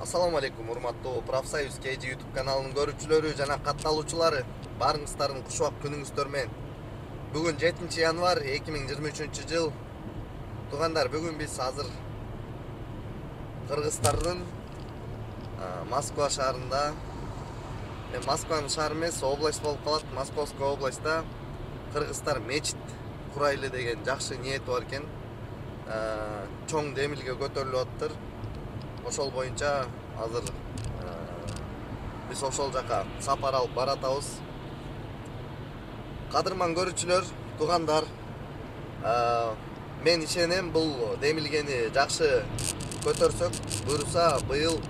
Assalamu alaikum, урматтуу Профсоюз KG YouTube каналынын көрүүчүлөрү жана катталуучулары. Баарыңыздардын кушубак күнүңүздөр менен. Бүгүн 7 январь 2023 жыл. Туугандар, бүгүн биз азыр Кыргызстандын Москва шаарында, Москванын шаары эмес, область болуп калат. Московская областьта кыргыздар мечит курайлы деген жакшы ниети бар экен. Чоң демилге көтөрүлүп атыптыр. Ошол боюнча азыр биз ошол жака сапар алып баратабыз. Кадырман көрүүчүлөр, туугандар, мен ишенем бул демилгени жакшы көтөрсөк, буюрса быйыл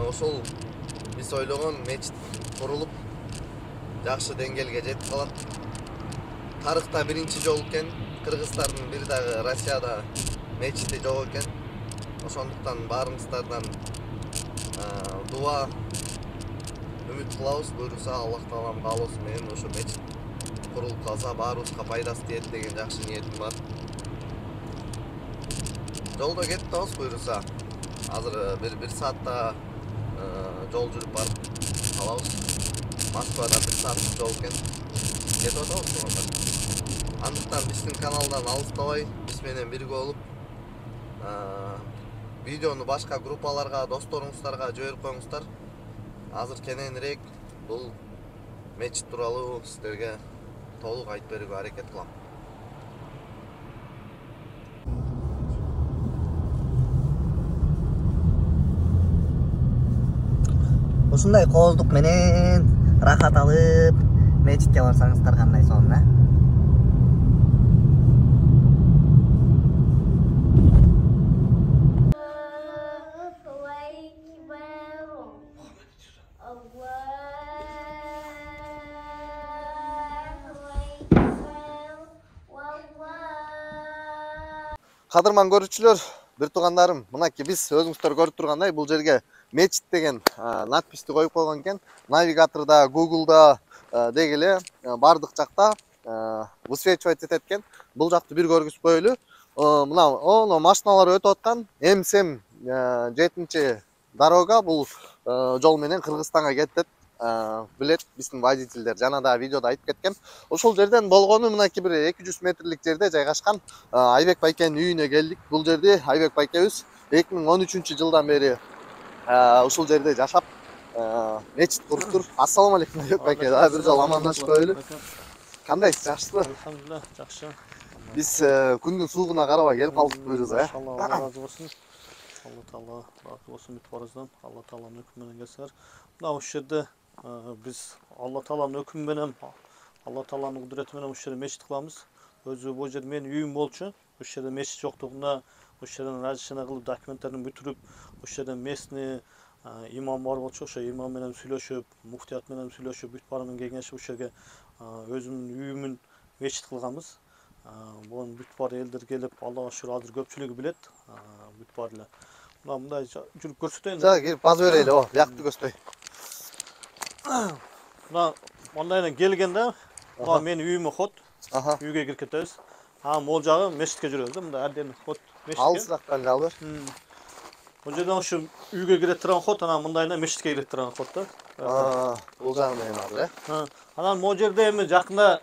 ошол биз ойлогон мечит курулуп жакшы деңгээлге жетип калат. Тарыхта биринчи жолу экен, Кыргыздардын бир дагы Россияда мечити жок экен. Ошондуктан баарыңыздардан дуа үмүт кылабыз. Буюрса Аллах таалам каалоосу менен ошо мечит курулуп калса баарыбызга пайдасы тиет деген жакшы ниетим бар. Жолдо кетип атабыз, буюрса азыр бир саатта жол жүрүп барып калабыз. Москвада 1 сааттык жол экен. Кетип атабыз туугандар. Андыктан биздин каналдан алыстабай, биз менен бирге болуп видеону башка группаларга, досторуңуздарга жиберип коюңуздар. Азыр кененирээк бул мечит тууралуу сиздерге толук айтып берүүгө аракет кылам. Ушундай кооздук менен рахат алып мечитке барсаңыздар кандай сонун, Кадырман көрүүчүлөр, бир туугандарым, мынакей биз өзүңүздөр көрүп тургандай бул жерге мечит деген надписти коюп койгон экен. Навигаторда, Google'да дегеле бардык жакта высвечивать этет экен. Бул жакты бир көргүзүп коелу. Мына машиналар өтүп аткан М7 дорога бул жол менен Кыргызстанга кетет. Билет биздин водительдер жана да видеода айтып кеткен. Ошол жерден болгону мынакей бир 200 метрлик жерде жайгашкан Айбек байкенин үйүнө келдик. Бул жерде Айбек байкебиз 2013 жылдан бери ушул жерде жашап мечит куруптур. Ассаламу алейкум Айбек байке. Дагы бир жолу амандашып коелу. Кандайсыз, жакшысызбы? Алхамдулилlah, жакшы. Биз күндүн суугуна карабай келип калдык буюрса. Алла разы болсун. Алла таала разы болсун бүт барыздан. Алла тааланын өкүмү менен келсеңер. Мына ушул жерде биз Алла тааланын өкүмү менен, Алла тааланын кудурети менен ушул жерде мечит кылабыз. Өзү бул жерде менин үйүм болчу. Ушул жерде мечит жоктугунда ушул жерден разрешение кылып документтерин бүтүрүп, ушул жерде местный имам бар болчу. Ошо имам менен сүйлөшүп, муфтият менен сүйлөшүп, бүт бары менен кеңешип ушул жерге өзүмдүн үйүмүн мечит кылганбыз. Бун бүт бар элдер келип, Аллага шүкүр азыр көпчүлүгү билет. Бүт бар эле. Мындай жүрүп көрсөтөйүн. Жа кирип базы берели, о, бияқты көздөй. Мындайдан келгенде, мына менин үйүмө ход. Үйгө кирип кетебиз. Могул жагы мечитке жүрөбүз да, мындай отдельный ход мечитке. Алысырактан жалбыр. Бул жерден ушу үйгө кире турган ход, анан мындайдан мечитке кире турган ход да. Бул жагы менен азыр, Анан могул жерде эми жакында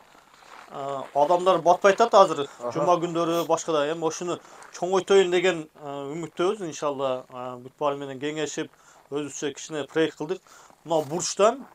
адамдар батпай атат азыр, жума күндөрү башкада. Эми ошуну чоңойтоюн деген үмүттөбүз, иншалла. Бүт бары менен кеңешип, өзүбүзчө кичине проект кылдык. Мына бурчтан,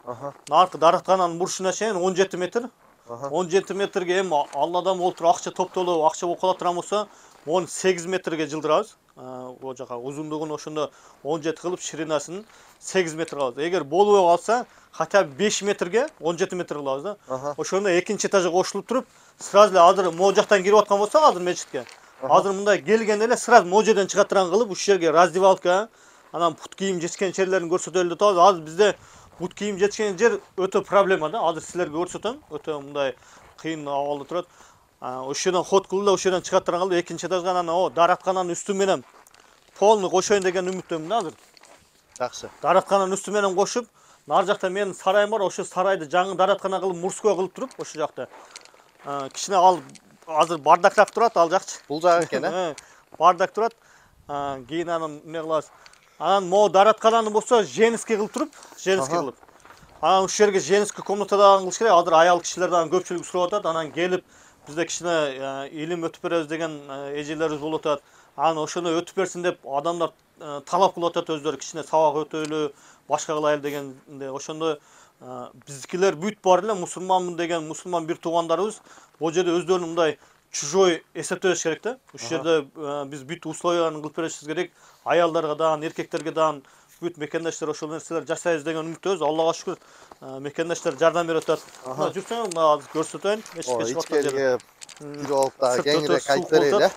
наркы дараткананын бурчуна чейин 17 метр. 17 метрге эми Алладан болуп акча топтолуп, акча болуп кала турган болсо, 18 метрге жылдырабыз. О жака узундугун ошондо 17 кылып, ширинасынын 8 метр кылабыз. Эгер болбой калса, хотя бы 5 метрге 17 метр кылабыз да. Ошондо экинчи этажга кошулуп туруп, сразу эле азыр могул жактан кирип аткан болсок, азыр мечитке. Азыр мындай келгенде эле сразу могул жерден чыга турган кылып, ушул жерге раздевалка, анан бут кийим жетишкен жерлерин көрсөтөлү деп атабыз. Азыр бизде бут кийим жетишкен жер өтө проблема да. Азыр силерге көрсөтөм. Өтө мындай кыйын абалда турат. Ошол жерден ход кылып, ошол жерден чыга турган кылып, экинчи этажга анан дараткананын үстү менен полный кошоюн деген үмүттөмүн да азыр. Жакшы. Дараткананын үстү менен кошуп, нар жакта менин сарайым бар, ошол сарайды жаңы дараткана кылып, мурской кылып туруп, ошол жакта. Кичине ал азыр бардакрак турат, ал жакчы. Бул жагы экен, бардак турат. Кийин аны эмне кылабыз? Анан могу дараткананы болсо Женский кылып туруп, Женский Ага. кылып. Анан ушул жерге Женский комнатада кылыш керек. Азыр аял кишилер дагы көпчүлүк сурап атат. Анан келип бизде кичине илим өтүп беребиз деген эжелерибиз болуп атат. Анан ошону өтүп берсин деп адамдар талап кылып атат өздөрү кичине сабак өтөлү, башка кылайлы дегенде. Ошондо биздикилер бүт бар эле мусулманмын деген мусулман бир туугандарыбыз бул жерде өздөрүн мындай чужой эсептебеш керек да. Ушул жерде биз бүт условияларын кылып беришибиз керек. Аялдарга дагы, эркектерге дагы бүт мекендештер ошол нерселер жасайбыз деген үмүттөбүз. Аллага шүкүр, мекендештер жардам берип атат. Мына жүрсөң, мына азыр көрсөтөйүн. Ичкерге кирип алып да кеңирээк айтып берели.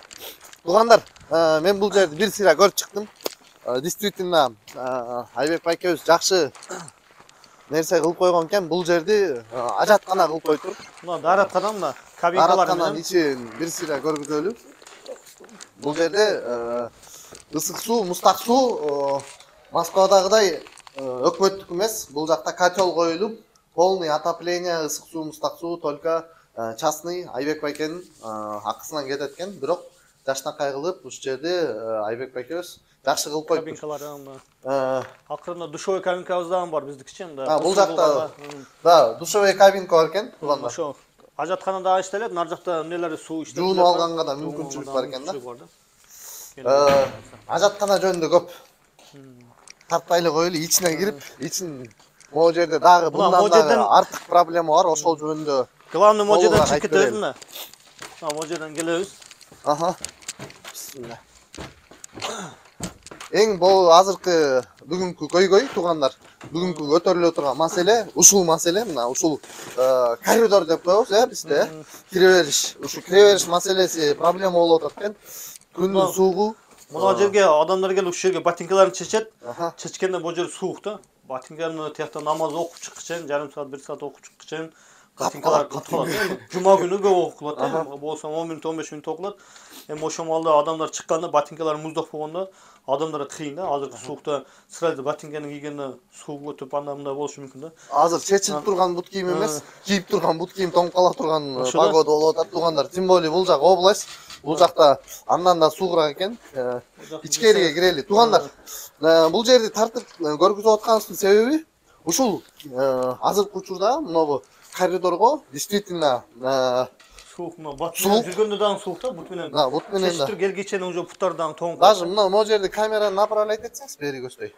Туугандар, мен бул жерди бир сыйра көрүп чыктым. Действительно, Айбек байкебиз жакшы нерсе кылып койгон экен. Бул жерди ажаткана кылып койтур. Мына дараткана, мына кабинкалар Аратканан менен. ичин бир сыйра көргүзөлү. Бул жерде ысык суу, мустак суу Москвадагыдай өкмөттүк эмес. Бул жакта котел коюлуп, полный отопление, ысык суу, мустак суу только частный Айбек байкенин акысынан кетет экен. Бирок жашнакай кылып ушул жерде Айбек байкебиз жакшы кылып коюптур. Кабинкалар мына. Акырында душевой кабинкабыз дагы бар биздикиче мында. Бул жакта да душевой кабинка бар экен, туугандар. Ошо ажатканада иштелет, нар жакта эмнелери суу иштеп. Жуунуп алганга да мүмкүнчүлүк бар экен да. Ажаткана жөнүндө көп тартпайлы коелу, ичине кирип, ичин могу жерде дагы bundan дагы артык проблема бар, ошол жөнүндө. Главный могу жерден чыгып кетебиз да. Могу жерден келебиз. Бисмилла. Эң бул азыркы бүгүнкү көйгөй туугандар. Бүгүнкү көтөрүлө турган маселе, ушул маселе, мына ушул коридор деп коебуз, бизде. Кире бериш, ушул кире бериш маселеси проблема болуп атат экен. Күндүн суугу. Мына жерге адамдар келип ушул жерге ботинкаларын чечет. Чечкенде бул жер суук да. Ботинканы тиякта намаз окуп чыккычен, жарым саат, 1 саат окуп чыккычен ботинкалар катылат. Жума күнү көп окулат, болсо 10 мүнөт, 15 мүнөт окулат. Эми ошол маалда адамдар чыкканда ботинкалары муздак болгондо адамдарга кыйын да. Азыркы суукта сразу ботинканы кийгенде суук өтүп анда мындай болушу мүмкүн да. Азыр чечилип турган бут кийим эмес, кийип турган бут кийим тоңуп кала турган погода болуп атат туугандар. Тем более бул жак область. Бул жакта андан да суугураак экен. Ичкериге кирели. Туугандар, бул жерди тартып көргүзүп атканыбыздын себеби ушул азыркы учурда мынабу коридорго действительно суук, мына бат менен жүргөндө дагы суук да, бут менен. Да, бут менен да. Чечтир келгичен уже буттар дагы тоңуп. Даже мына могу жерди камераны направлять этсеңиз, бери көздөй.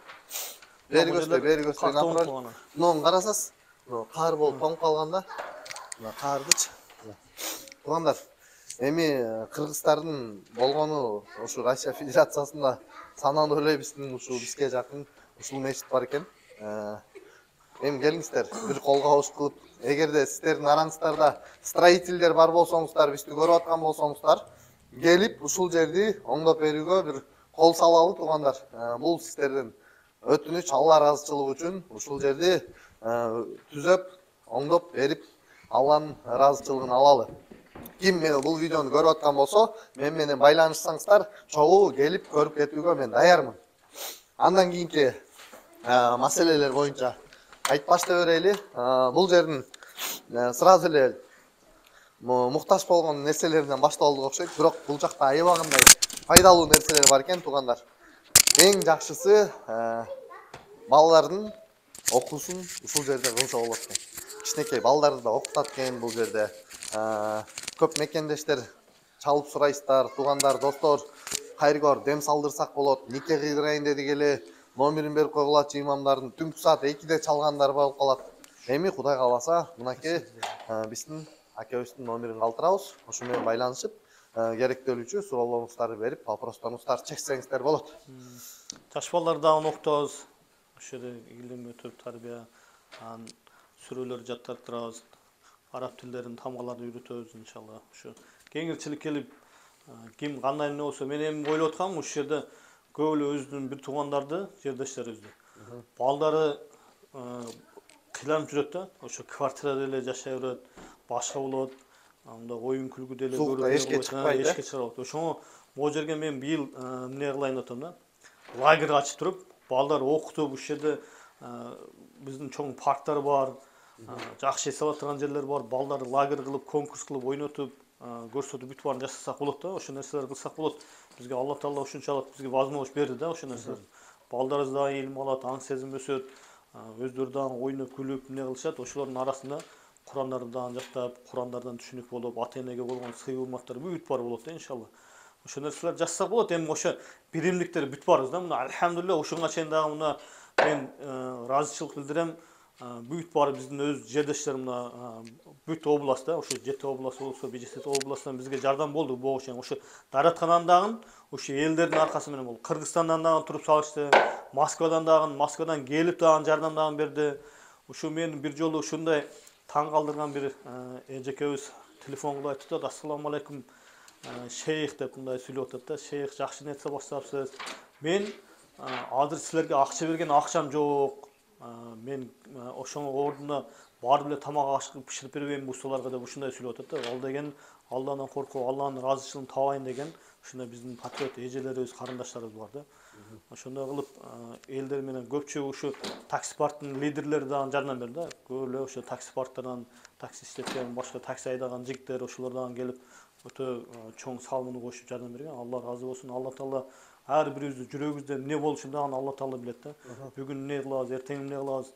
Бери көздөй направлять. Муну карасаңыз, кар болуп тоңуп калган да. Мына кардычы. Туугандар, эми кыргыздардын болгону ошо Россия Федерациясында саналып эле биздин ушул бизге жакын ушул мечит бар экен. Эми келиңиздер, бир кол кабыш кылып, эгерде сиздердин араңыздарда строительдер бар болсоңуздар, бизди көрүп аткан болсоңуздар, келип ушул жерди оңдоп берүүгө бир кол салалы туугандар. Бул сиздердин өтүнүч, Алла ыраазычылыгы үчүн ушул жерди түзөп, оңдоп берип, Алланын ыраазычылыгын алалы. Ким мени бул видеону көрүп аткан болсо, мен менен байланышсаңыздар, чогуу келип көрүп кетүүгө мен даярмын. Андан кийинки маселелер боюнча айтып баштай берели. Бул жердин сразу эле муктаж болгон нерселеринен башталды окшойт, бирок бул жакта аябагандай пайдалуу нерселер бар экен туугандар. Эң жакшысы балдардын окуусун ушул жерде кылса болот экен. Кичинекей балдарды да окутат экен бул жерде. Көп мекендештер чалып сурайсыздар, туугандар, достор, кайргор дем салдырсак болот, нике кыйдырайын дедик эле, номерин берип койгулачы имамдардын, түнкү саат 2де чалгандар болуп калат. Эми Кудай кааласа, мынакей биздин акебиздин номерин калтырабыз. Ошо менен байланышып, керектелүүчү суроолоруңуздарды берип, вопросторуңуздарды чечсеңиздер болот. Жаш балдар дагы окутабыз. Ошо жерде илим өтүп, тарбия, сүрөлөр жаттыртабыз. Араб тилдерин, тамгаларды үйрөтөбүз иншалла. Ошо кеңирчилик келип, ким кандай эмне болсо, мен эми ойлоп аткам, ушул жерде көп эле өзүнүн бир туугандарды, жердештерибизди. Балдары кыйланып жүрөт да, ошо квартирада эле жашай берет, башка болот, анда оюн күлгү деле көрүп эшикке чыкпайт. Эшикке чыгат. Ошону могу жерге мен быйыл эмне кылайын деп атам да. Лагерь ачып туруп, балдар окутуп, ушул жерде биздин чоң парктар бар, жакшы эс алып турган жерлер бар, балдар лагерь кылып, конкурс кылып, ойнотуп, көрсөтүп бүт баарын жасасак болот да, ошо нерселерди кылсак болот. Бизге Алла Таала ушунчалык бизге возможность берди да, ошо нерселерди. балдарыбыз дагы илим алат, аң сезим өсөт. Өздөрү дагы ойноп, күлүп, эмне кылышат. Ошолордун арасында Курандарды дагы жактап, Курандардан түшүнүк болуп, ата-энеге болгон сый-урматтар бүт бар болот да иншалла. Ошо нерселер жазсак болот. Эми ошо биримдиктер бүт барбыз да. Мына альхамдулилля ошонга чейин дагы мына мен ыраазычылык билдирем. Бүт бары биздин өз жердештерим мына бүт областта, ошо 7 област болсо, 5 областтан бизге жардам болду бул ошо. Ошо дааратканан дагы ошо элдердин аркасы менен болду. Кыргызстандан дагы туруп салышты. Москвадан келип дагы жардам дагы берди. Ошо мен бир жолу ушундай таң калтырган бир эжекебиз телефон кылып айтып атат: "Ассаламу алейкум, шейх" деп мындай сүйлөп атат да. "Шейх, жакшы нерсе баштапсыз. Мен азыр силерге акча берген акчам жок. Мен ошоңо ордуна барып эле тамак аш кылып биширип бербейм усталарга" деп ушундай сүйлөп атат да. Ал деген Алладан коркуп, Алланын ыраазычылыгын табайын деген ушундай биздин патриот эжелерибиз, карындаштарыбыз бар да. Ошондой кылып элдер менен көпчүлүгү ушу такси парктын лидерлери дагы жардам берди да. Көп эле ошо такси парктардан такси иштеткен, башка такси айдаган жигиттер ошолор дагы келип өтө чоң салымын кошуп жардам берген. Алла ыраазы болсун. Алла Таала ар бирибиздин жүрөгүбүздө эмне болушун дагы Алла Таала билет да. Бүгүн эмне кылабыз, эртең эмне кылабыз,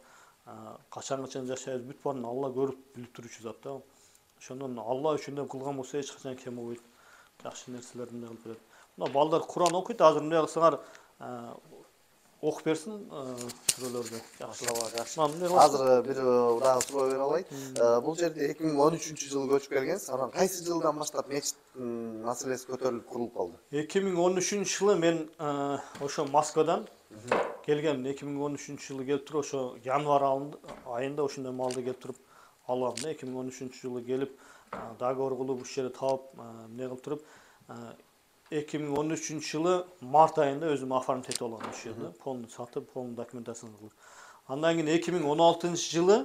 качанга жашайбыз, бүт баарын Алла көрүп билип турчу зат да. Ошондон Алла үчүн деп кылган болсо эч качан кем болбойт. Жакшы нерселерди эмне кылып берет. Мына балдар Куран окуйт, азыр эмне кылсаңар окуп берсин сүрөлөрдү. Жакшы. Азыр бир дагы суроо бере алайын. Бул жерде 2013-жылы көчүп келгенсиз. Анан кайсы жылдан баштап мечит маселеси көтөрүлүп курулуп калды? 2013-жылы мен ошо Москвадан келгем. 2013-жылы келип туруп ошо январь айында ошондой маалда келип туруп алгам да. 2013-жылы келип договор кылып ушул жерде таап эмне кылып туруп 2013-жылы март айында өзүм оформить этип алгам ушул жерде. Полный сатып, полный документацияны кылып. Андан кийин 2016-жылы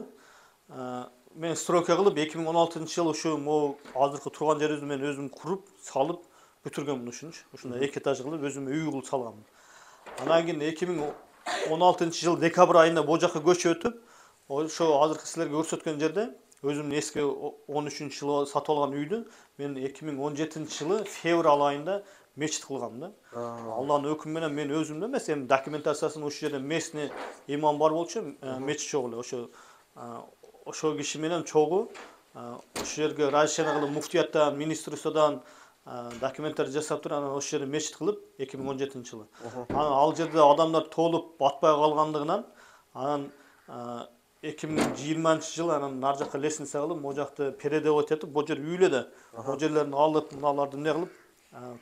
мен стройка кылып 2016-жылы ушу могу азыркы турган жерибизди мен өзүм куруп, салып бүтүргөм ушунчу. Ушундай 2 этаж кылып өзүм үй кылып салгам. Андан кийин 2016-жылы декабрь айында бул жака көчүп өтүп, ошо азыркы силерге көрсөткөн жерде өзүмдүн эски 13-жылы сатып алган үйдү мен 2017-жылы февраль айында мечит кылгам да. Алланын өкүмү менен мен өзүм эмес, эми документациясын ушул жерде местный имам бар болчу, мечит чогуу эле. Ошо киши менен чогуу ошол жерге разрешение кылып муфтияттан, министрликтен документтер жасап туруп, анан ошол жерде мечит кылып 2017-жылы. Анан ал жерде адамдар толуп батпай калгандыгынан анан 2020-жылы анан нар жакка лестница кылып, могу жакты переделать этип, бул жер үй эле да. Бул жерлерин алып, мыналарды эмне кылып,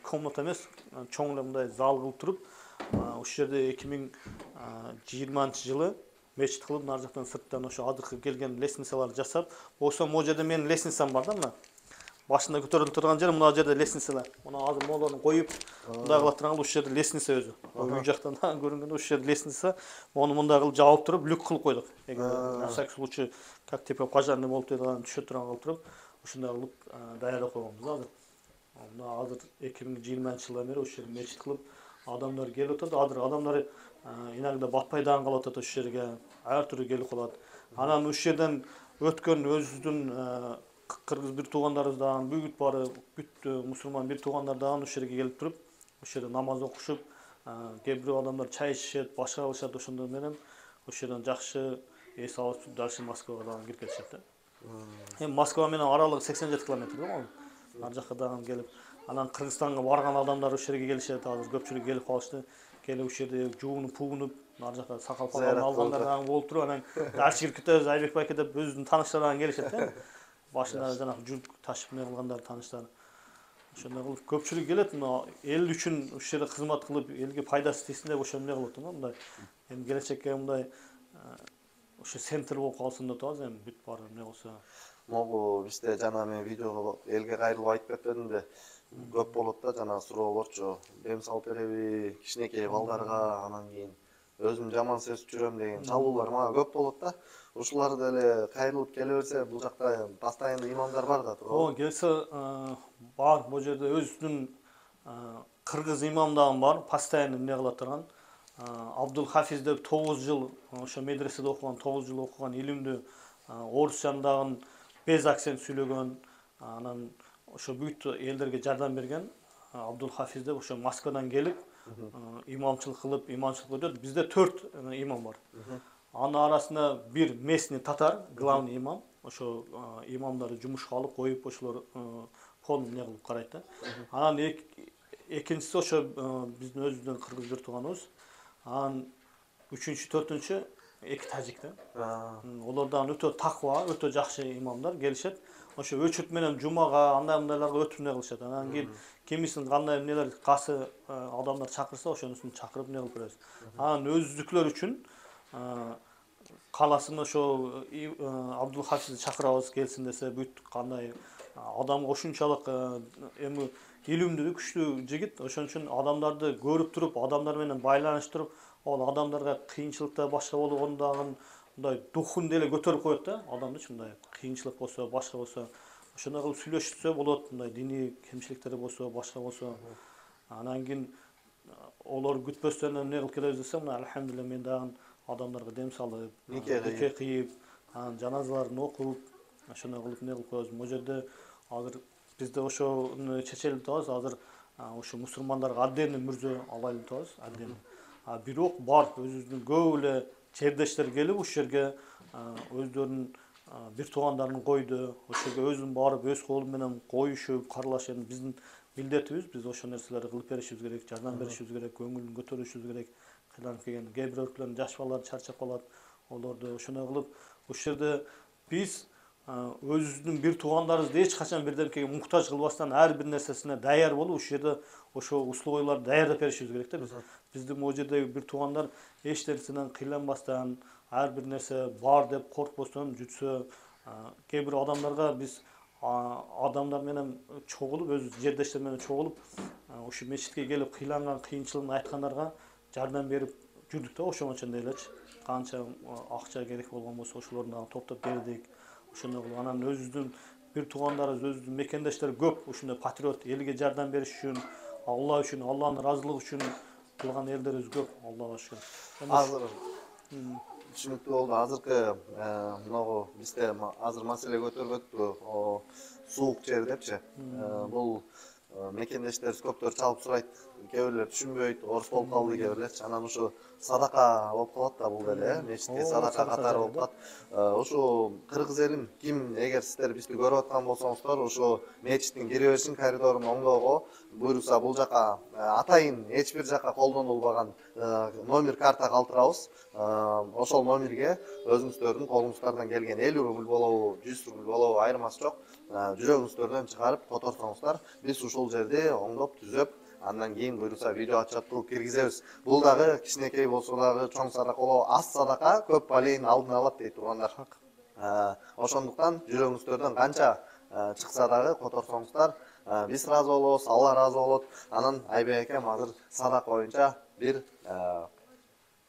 комната эмес, чоң эле мындай зал кылып туруп, ошол жерде 2020-жылы мечит кылып, нар жактан сырттан ошо азыркы келген лестницаларды жасап, болсо могу жерде менин лестницам бар да, мына. Башында көтөрүлүп турган жер мына жерде лестницалар. Мына азыр молону коюп, мындай кыла турган ушул жерде лестница өзү. Үй жактан көрүнгөндө ушул жерде лестница, мону мындай кылып жабып туруп, люк кылып койдук. На всякий случай, как типа пожарный болуп турган, түшө турган кылып туруп, ушундай кылып даярдап койгонбуз азыр. Мына азыр 2020-жылдан бери ушул жерде мечит кылып, адамдар келип атат. Азыр адамдар иногда батпай дагы калып атат ушул жерге. Ар түрү келип калат. Анан ушул жерден өткөн өзүбүздүн кыргыз бир туугандарыбыз дагы бүт бары бүт мусулман бир туугандар дагы ушул жерге келип туруп, ушул жерде намаз окушуп, кээ бир адамдар чай ичишет, башка кылышат. Ошондой менен ушул жерден жакшы эс алып дальше Москвага дагы кирип кетишет да. Эми Москва менен аралыгы 87 километр да могу. Ар жакка дагы келип, анан Кыргызстанга барган адамдар ушул жерге келишет. Азыр көпчүлүк келип калышты. Келип ушул жерде жуунуп, пугунуп, ар жакка сакал палын алгандар дагы болуп туруп, анан дальше кирип кетебиз, Айбек байке деп өзүнүн тааныштары дагы келишет да. Башында жанагы жүк ташып эмне кылгандар тааныштар. Ошондой кылып көпчүлүк келет, мына эл үчүн ушул жерде кызмат кылып, элге пайдасы тийсин деп ошо эмне кылып атат мындай. Эми келечекке мындай ошо центр болуп калсын деп атабыз, эми бүт баары эмне болсо. Могу бизде жана мен видеого элге кайрылып айтып кетпедим да. Көп болот да жанагы суроолорчу. Дем салып береби кичинекей балдарга, анан кийин өзүм жаман сөз жүрөм деген чалуулар мага көп болот да. Ушулар деле кайрылып келе берсе, бул жакта постоянно имамдар бар да. Келсе бар, бул жерде өзүнүн кыргыз имам дагы бар, постоянно эмне кыла турган. Абдул Хафиз деп 9 жыл ошо медреседе окуган, 9 жыл окуган, илимдүү, орусчаны дагы без акцент сүйлөгөн, анан ошо бүт элдерге жардам берген Абдул Хафиз деп ошо Москвадан келип, имамчылык кылып, имамчылык өтөт. Бизде 4 имам бар. Анын арасында бир местный татар, главный имам. Ошо имамдарды жумушка алып коюп, ошолор колун эмне кылып карайт да. Анан экинчиси ошо биздин өзүбүздүн кыргыз бир тууганыбыз. Анан үчүнчү, төртүнчү эки тажик да. Олордан өтө таква, өтө жакшы имамдар келишет. Ошо өчүрт менен жумага, андай-мындайларга өтүп эмне кылышат. Анан кийин кимисин кандай эмнелер касы адамдар чакырса, ошонусун чакырып эмне кылып беребиз. Анан өзүздүклөр үчүн каласын ошо Абдулхафизди чакырабыз келсин десе, бүт кандай адам ошунчалык эми илимдүү, күчтүү жигит. Ошон үчүн адамдарды көрүп туруп, адамдар менен байланыштырып, ал адамдарга кыйынчылыкта башка болгондагы мындай духун деле көтөрүп коет да. Адамдычы мындай кыйынчылык болсо, башка болсо, ошондой кылып сүйлөшсө болот. Мындай диний кемчиликтери болсо, башка болсо. Анан кийин олор күтпөстөн эмне кылып келебиз десе, мына алхамдулилlah мен дагы адамдарга дем салып, нике кыйып, анан жаназаларын окуп, ошондой кылып эмне кылып коебуз. Могу жерде азыр бизде ошону чечелип атабыз. Азыр ошо мусулмандарга отдельный мүрзө алайлы атабыз, отдельный. Бирок бар өзүбүздүн көп эле чердештер келип ушул жерге өздөрүнүн бир туугандарын койду. Ошол жерге өзүм барып, өз колум менен коюшуп, каралашып, биздин милдетибиз. Биз ошол нерселерди кылып беришибиз керек, жардам беришибиз керек, көңүлүн көтөрүшүбүз керек. Кыйланып келген кээ бир өлкөлөрдүн жаш балалары чарчап калат. Олорду ошондой кылып ушул жерде биз өзүбүздүн бир туугандарыбызды эч качан бирдемкеге муктаж кылбастан, ар бир нерсесине даяр болуп, ушул жерде ошо условияларды даярдап беришибиз керек да биз. Биздин могу жердеги бир туугандар эч нерседен кыйланбастан, ар бир нерсе бар деп коркпостон жүрсө, кээ бир адамдарга биз адамдар менен чогулуп, өз жердештер менен чогулуп, ушу мечитке келип кыйланган, кыйынчылыгын айткандарга жардам берип жүрдүк да, ошоңочон элечи. Канча акча керек болгон болсо, ошолорду дагы топтоп бердик. Ошондой кылып анан өзүбүздүн бир туугандарыбыз, өзүбүздүн мекендештер көп ушундай патриот, элге жардам бериш үчүн, Алла үчүн, Алланын ыраазылыгы үчүн кылган элдерибиз көп, Аллага шүкүр. Азыр түшүнүктүү болду. Азыркы мынагу бизде азыр маселе көтөрүлөт, суук жер депчи. Бул мекендештерибиз көптөр чалып сурайт, кээ бирлер түшүнбөйт, орус болуп калды кээ бирлерчи. Анан ушу садака болуп калат да бул деле, мечитке садака катары болуп калат. Ушу кыргыз элим ким, эгер сиздер бизди көрүп аткан болсоңуздар, ушу мечиттин кире беришин коридорун оңдоого буйрукса бул жака атайын эч бир жака колдонулбаган номер карта калтырабыз. Ошол номерге өзүңүздөрдүн колуңуздардан келген 50 рубль болобу, 100 рубль болобу айырмасы жок. Жүрөгүңүздөрдөн чыгарып которсоңуздар, биз ушул жерди оңдоп, түзөп, андан кийин буйрукса видео отчет кылып киргизебиз. Бул дагы кичинекей болсо дагы чоң садака болобу, аз садака көп балейин алдын алат дейт тургандар. Ошондуктан жүрөгүңүздөрдөн канча чыкса дагы которсоңуздар, биз ыраазы болобуз, Алла ыраазы болот. Анан Айбек акем азыр садака боюнча бир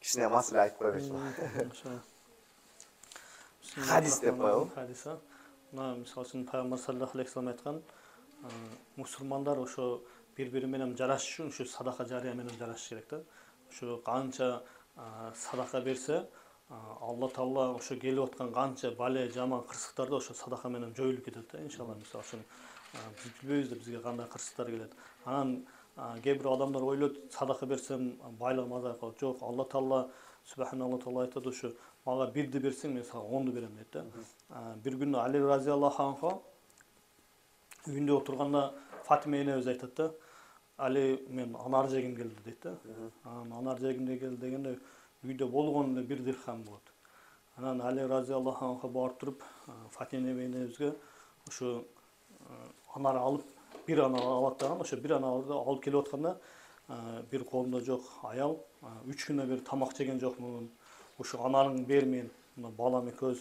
кичине маселе айтып койбойсузбу? Хадис деп коелу. Хадис. Мына мисалы үчүн Пайгамбар саллаллаху алейхи вассалам айткан, мусулмандар ошо бири-бири менен жарашыш үчүн ушу садака жарыя менен жарашыш керек да. Ошо канча садака берсе, Алла Таала ошо келип аткан канча бале, жаман кырсыктарды ошо садака менен жоюлуп кетет да, иншалла. Мисалы үчүн биз билбейбиз да бизге кандай кырсыктар келет. Анан кээ бир адамдар ойлойт, садака берсем байлыгым азайып калат. Жок, Алла Таала Субханалла Таала айтат, ошо мага бирди берсең, мен сага 10ду берем дейт да. Бир күнү Али разияллаху анху үйүндө отурганда Фатима энебиз айтат да, Али мен анар жегим келди дейт да. Анар жегим келди дегенде үйдө болгону эле 1 дирхам болот. Анан Али разияллаху анху барып туруп Фатима энебизге ошо анар алып, бир анар алат даган, ошо бир анарды алып келип атканда бир колунда жок аял, 3 күнө бери тамак жеген жокмун. Ошо анарын бер, мен балам экөөбүз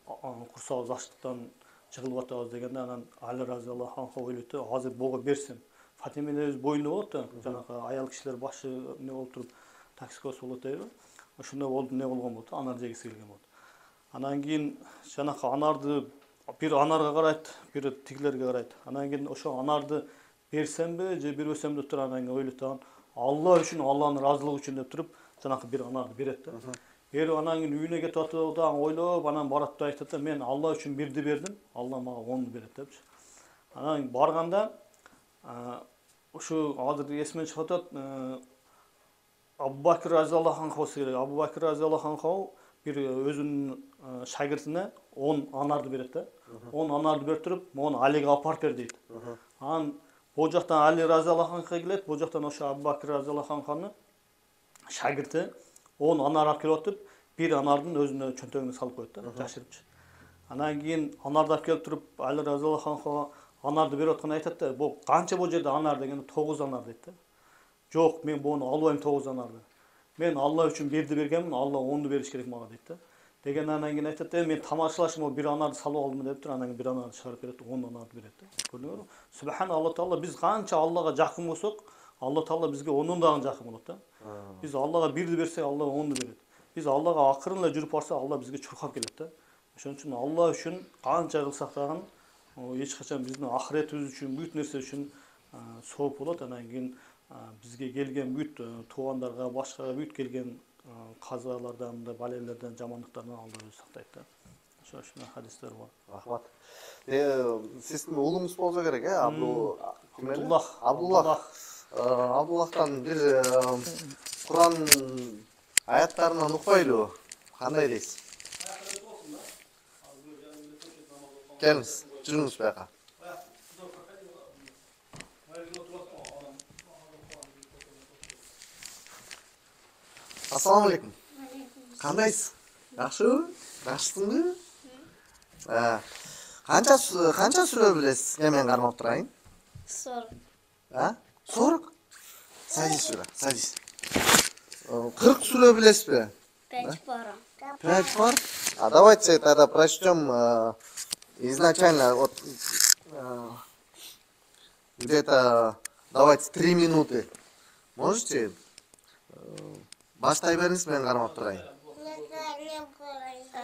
курсагыбыз ачтыктан жыгылып атабыз дегенде, анан Али разияллаху анху ойлойт, азыр бого берсем, Фатима энебиз боюнда болот да, жанагы аял кишилер башы эмне болуп туруп токсикоз болот дейби. Ошондой болду, эмне болгон болот, анар жегиси келген болот. Анан кийин жанагы анарды бир анарга карайт, бир тигилерге карайт. Анан кийин ошо анарды берсемби же бербесем деп туруп анан ойлойт даган, Алла үчүн, Алланын ыраазылыгы үчүн деп туруп, жанагы бир анарды берет да. Берип анан кийин үйүнө кетип атып дагы ойлоп, анан барат да айтат да, мен Алла үчүн бирди бердим, Алла мага 10ду берет депчи. Анан барганда ушу азыр эсимен чыгып атат, Abu Bakr razıyallahu anh olsa gerek. Abu Bakr razıyallahu anh bir özünün şagirdine 10 anardı beredi. 10 anardı bertirip, onu Ali'ye aparıp ber deydi. An bu jaktan Ali razıyallahu anh'a gelip, bu jaktan oşa Abu Bakr razıyallahu anh'ın şagirdi 10 anar alıp kelip, bir anardın özüne çöntögüne salıp koydu, jaşırıp. Andan keyin anарды alып kelip turup Ali razıyallahu anh'a anарды berip atkan aytadi, bu kança bu jerde anar degeni 9 anar deydi. Yok, men bunu albayım 9 anardı. Men Allah üçün berdi bergenmin, Allah 10'du beriş gerek maga deydi. Degen andan keyin aytadi, men tamaşalaşım o bir anарды salıp aldım dep tur, andan keyin bir anарды çıkarıp beredi, 10 anарды beredi. Görüyorsunuz? Subhanallah Taala biz kança Allah'a jakın bolsak, Allah Taala bizge onun dagı jakın bolat da. Biz Allah'a birdi bersek, Allah 10'du beredi. Biz Allah'a akırınla jürüp barsak, Allah bizge çurkap kelet da. Şonuň üçin Allah üçün kança kılsak dagı o hiç kaçan bizdin ahiretimiz üçün, büyük nerse üçün soğuk bolat. Andan keyin bizge gelgen büyük tuğanlarga, başka büyük gelgen kazalardan da, balelerden, jamanlıklardan Allah özü saktaydı da. Şuna hadisler var. Rahmat. Sizin oğlunuz bolsa gerek, Abdullah. Abdullah'tan bir Kur'an ayatlarından okuyaylı. Kanday deysiz? Geliniz, жүріңіз бияқа. Assalamu alaikum. Qandaysiz? Yaxshimi? Yaxshisizmi? Qancha sura bilasiz? Men qarab turayın. 40. Ha? 40? Садись сюда, садись. 40 сура білесіз? 5 пара. 5 пар? А давайте тогда прочтем изначально вот где-то давайте 3 минуты. Можете? Баштай беріңіз, мен қармап тұрайын.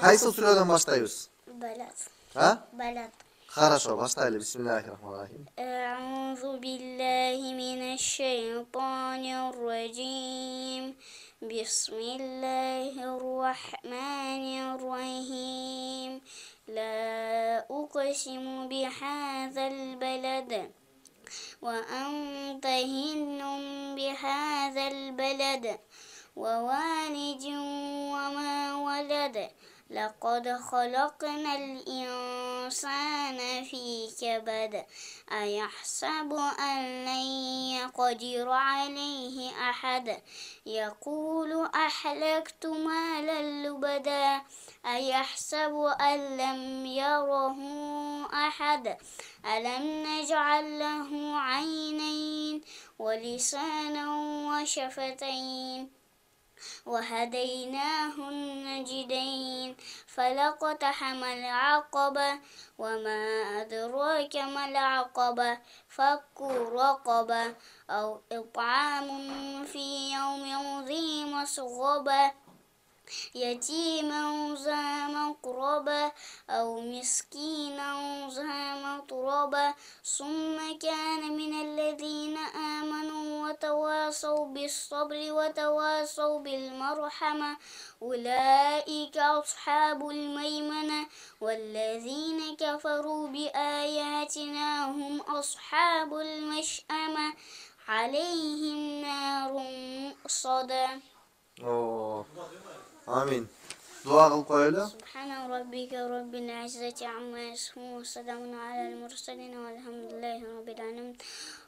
Қайсы сүреден баштайбыз? Балат. А? Балат. Хорошо, баштайлы. Бисмиллахиррахманиррахим. أعوذ بالله من الشيطان الرجيم بسم الله الرحمن الرحيم لا أقسم بهذا البلد وأنت هل بهذا البلد ووالد وما ولد لقد خلقنا الإنسان في كبد أيحسب أن لن يقدر عليه أحد يقول أهلكت مالا لبدا أيحسب أن لم يره أحد ألم نجعل له عينين ولسانا وشفتين وهديناه النجدين فلاقتحم العقبة وما أدراك ما العقبة فك رقبة أو إطعام في يوم ذي مسغبة يتيما ذا مقربة أو مسكينا ذا متربة ثم كان من الذين آمنوا وتواصوا بالصبر وتواصوا بالمرحمة أولئك أصحاب الميمنة والذين كفروا بآياتنا هم أصحاب المشأمة عليهم نار مؤصدة. Amin. Dua qilib qo'yaylik. سبحان ربك رب العزة عما يصفون وسلام على المرسلين والحمد لله رب العالمين.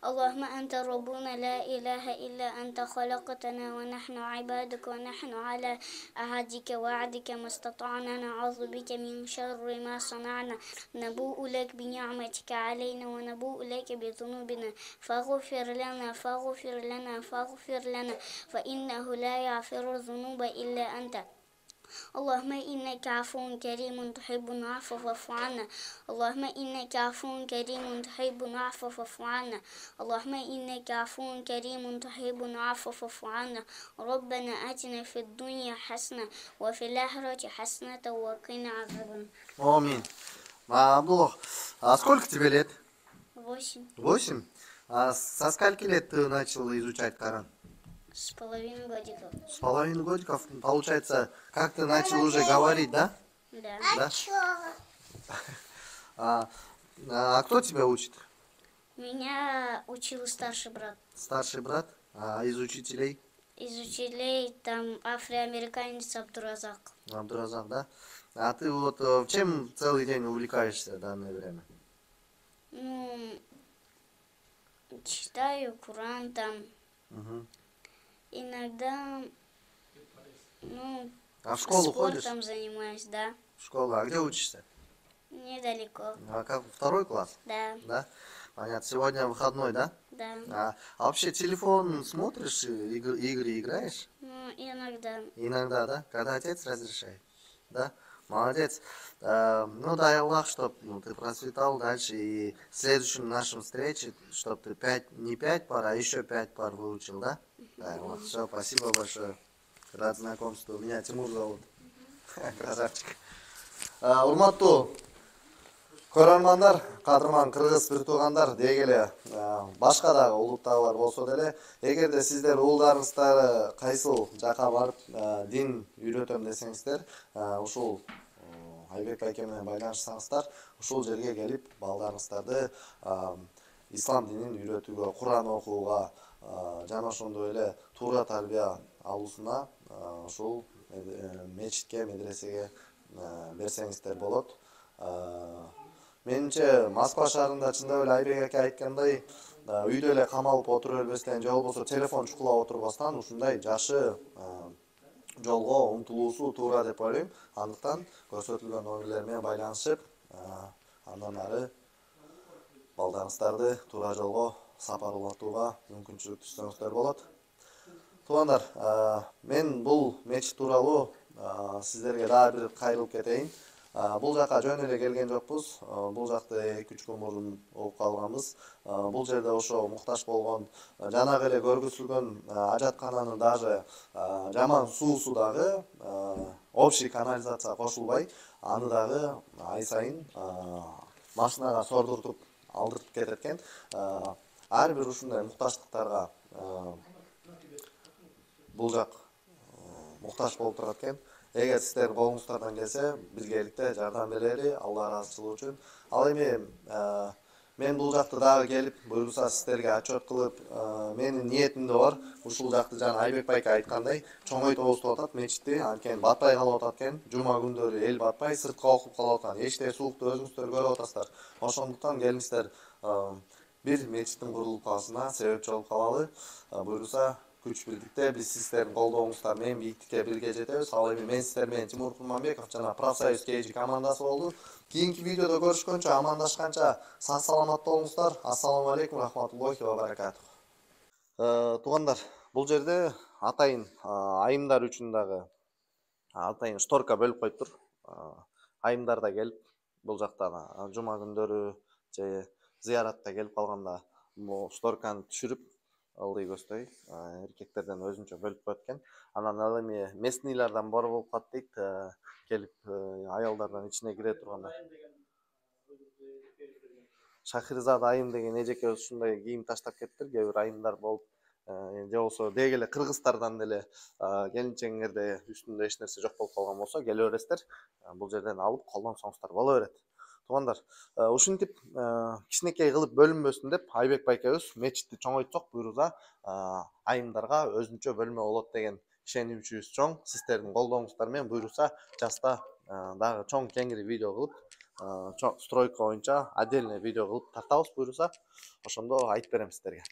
اللهم أنت ربنا لا إله إلا أنت خلقتنا ونحن عبادك ونحن على عهدك وعدك ما استطعنا نعوذ بك من شر ما صنعنا نبوء لك بنعمتك علينا ونبوء لك بذنوبنا فاغفر لنا فإنه لا يغفر الذنوب إلا أنت. اللهم إنك عفو كريم تحب العفو فاعف عنا. اللهم إنك عفو كريم تحب العفو فاعف عنا. اللهم إنك عفو كريم تحب العفو فاعف عنا. ربنا آتنا في الدنيا حسنة وفي الآخرة حسنة وقنا عذاب النار. Амин. Абдуллах, а сколько тебе лет? 8. 8? А со скольки лет ты начал изучать Коран? С половиной годиков. С половиной годиков? Получается, как ты начал уже говорить, да? Да. Да? А кто тебя учит? Меня учил старший брат. Старший брат? А из учителей? изучили там афроамериканец Абдуразак. Абдуразак, да? А ты вот чем целый день увлекаешься в данное время? Ну, читаю Коран там. Мгм. Иногда, ну, А в школу ходишь? спортом занимаюсь, да. В школу. А где учишься? Недалеко. А как, второй класс? Да, Да? Понятно. Сегодня выходной, да? да. А вообще телефон смотришь, игры играешь? Ну, иногда. Иногда, да? Когда отец разрешает? Да? Молодец. Ну дай Аллах, чтобы ты процветал дальше. И в следующем нашем встрече, чтобы ты не 5 пар, а еще 5 пар выучил, да? Да, вот, все, спасибо большое. Рад знакомству. Меня Тимур зовут. Красавчик. Урматтуу көрөрмандар, кадырман кыргыз бир туугандар деги эле башка дагы улуттагылар болсо деле, эгерде сиздер уулдарыңыздары кайсыл жака барып дин үйрөтөм десеңиздер, ушул Айбек байке менен байланышсаңыздар, ушул жерге келип балдарыңыздарды ислам динин үйрөтүүгө, Куран окууга жана ошондой эле туура тарбия алуусуна ушул мечитке, медресеге берсеңиздер болот. Менимче Москва шаарында чындап эле Айбек аке айткандай, үйдө эле камалып отура бербестен же болбосо телефон чукулап отурбастан ушундай жашы жолго умтулуусу туура деп ойлойм. Андыктан көрсөтүлгөн номерлер менен байланышып, андан ары балдарыңыздарды туура жолго сапарлатууга мүмкүнчүлүк түзсөңүздөр болот. Туугандар, мен бул мечит тууралуу сиздерге дагы бир кайрылып кетейин. Бул жака жөн эле келген жокпуз. Бул жакты 2-3 күн мурун болуп калганбыз. Бул жерде ошо муктаж болгон, жанагы эле көргөзүлгөн ажаткананын даже жаман суусу дагы общий канализация кошулбай, аны дагы ай сайын машинага сордуртуп алдыртып кетет экен. Ар бир ушундай муктаждыктарга бул жак муктаж болуп турат экен. Эгер сиздер колуңуздардан келсе, биргеликте жардам берели, Алла ыраазычылыгы үчүн. Ал эми мен бул жакты дагы келип, буюрса сиздерге отчет кылып, менин ниетимде бар. Ушул жакты жана Айбек байке айткандай, чоңойтобуз деп атат мечитти, анткени батпай калып атат экен. Жума күндөрү эл батпай, сыртка окуп калып аткан. Эчтеги суукту өзүңүздөр көрүп атасыздар. Ошондуктан келиңиздер, бир мечиттин курулуп калышына себепчи болуп калалы. Буюрса күч бирдикте биз сиздердин колдооңуздар менен бийиктикке бирге жетебиз. Ал эми мен сиздер менен Тимур Курманбеков жана Профсоюз KG командасы болду. Кийинки видеодо көрүшкөнчө, амандашканча сак саламат болуңуздар. Ассаламу алейкум рахматуллахи ва баракатух. Туугандар, бул жерде атайын айымдар үчүн дагы атайын шторка бөлүп коюптур. Айымдар да келип бул жактан жума күндөрү же зыяратка келип калганда бул шторканы түшүрүп ылдый көздөй эркектерден өзүнчө бөлүп коет экен. Анан ал эми местныйлардан бор болуп калат дейт, келип аялдардан ичине кире турганда. Шахирзада айым деген эжеке ушундай кийим таштап кеттир. Кээ бир айымдар болуп, же болсо деги эле кыргыздардан деле келинчегиңерде үстүндө эч нерсе жок болуп калган болсо, келе бересиздер. Бул жерден алып колдонсоңуздар боло берет. Туугандар, ушинтип кичинекей кылып бөлүнбөсүн деп Айбек байкебиз мечитти чоңойтсок буюрса айымдарга өзүнчө бөлмө болот деген ишенимибиз чоң. Сиздердин колдооңуздар менен буюрса жаста дагы чоң кеңири видео кылып, стройка боюнча отдельный видео кылып тартабыз буюрса, ошондо айтып берем сиздерге.